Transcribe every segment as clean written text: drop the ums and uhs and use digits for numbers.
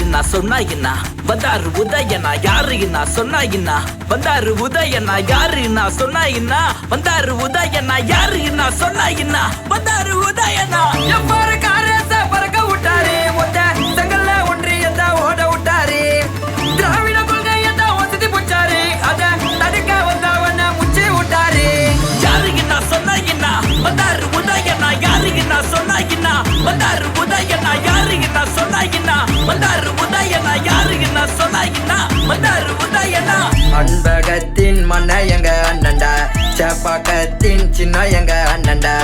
என்ன சொன்னா என்ன வந்தாரு உதயனா யாரு என்ன சொன்னா என்ன வந்தாரு உதயனா யாரு என்ன சொன்னா என்ன வந்தாரு உதயனா யாரு என்ன சொன்னா என்ன வந்தாரு உதயனா எவ்வாறு காரத்தை பறக்க விட்டாரு ஒத்த செங்கல்ல ஒன்றியத்தை ஓட விட்டாரு திராவிட கொள்கையை தான் வசதி போச்சாரு அத தடுக்க வந்தவன முச்சி விட்டாரு யாரு என்ன சொன்னா என்ன வந்தாரு உதயனா யாரு என்ன சொன்னா என்ன வந்தாரு உதயனா யாரு என்ன சொன்னா என்ன வந்தாரு உதயனா யாரு என்ன சொன்னா என்ன வந்தாரு உதயனா அன்பகத்தின் மன்ன எங்க அண்ணன்டா சேப்பாக்கத்தின் சின்ன எங்க அண்ணன்டா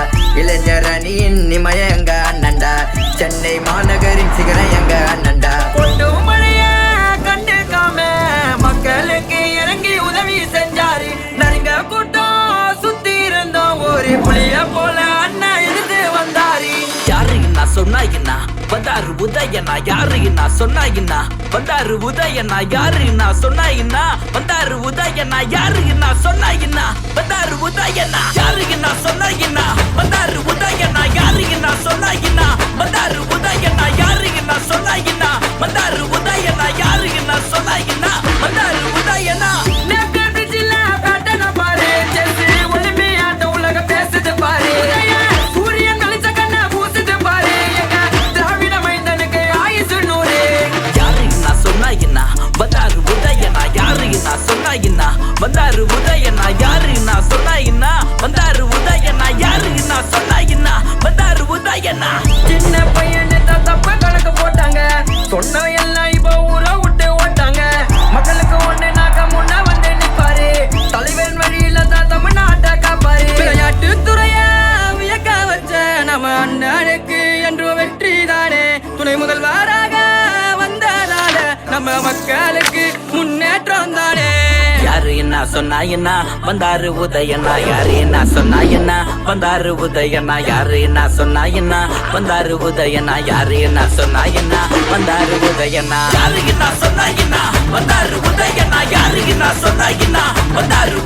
இளைஞர் அணியின் நிமய எங்க அண்ணன்டா சென்னை மாநகரின் சிகரம் எங்க அண்ணன்டா கொண்டு மழைய கண்டுக்காம மக்களுக்கு இறங்கி உதவி செஞ்சாரு நரிங்க கூட்டம் சுத்தி இருந்தோம் ஒரு புளிய போல அண்ணா எதிர்த்து வந்தாரு யாரு என்ன சொன்னா என்ன வந்தாரு உதயனா யாரு என்ன சொன்னா என்ன வந்தாரு உதயனா யாரு என்ன சொன்னா என்ன வந்தாரு உதயனா யாரு என்ன சொன்னா என்ன வந்தாரு உதயனா யாரு என்ன சொன்னா என்ன வந்தாரு உதயனா யாரு என்ன சொன்னா என்ன வந்தாரு உதயனா யாரு என்ன சொன்னா என்ன வந்தாரு உதயனா யாரு என்ன சொன்னா என்ன வந்தாரு உதயனா வந்தாரு உதயனா யாரு என்ன சொன்னா என்ன வந்தாரு உதயனா யாரு என்ன சொன்னா என்ன வந்தாரு உதயனா சின்ன பையனை தான் தப்ப கணக்கு போட்டாங்க சொன்ன எல்லாம் இப்போ ஊர விட்டு ஓட்டாங்க மக்களுக்கு ஒண்ணு நாக்க முன்ன வந்து நிப்பாரு தலைவன் வழியில தான் தமிழ்நாட்டை காப்பாரு விளையாட்டு துறைய வியக்க வச்ச நம்ம அண்ணனுக்கு என்று வெற்றி தானே துணை முதல்வராக வந்ததால நம்ம மக்களுக்கு முன்னேற்றம் தானே யாரு என்ன சொன்னா என்ன வந்தாரு உதயனா யாரு என்ன சொன்னா என்ன வந்தாரு உதயனா யாரு என்ன சொன்னா என்ன வந்தாரு உதயனா யாரு என்ன சொன்னா என்ன வந்தாரு உதயனா யாரு என்ன சொன்னா என்ன வந்தாரு உதயனா யாரு என்ன சொன்னா என்ன வந்தாரு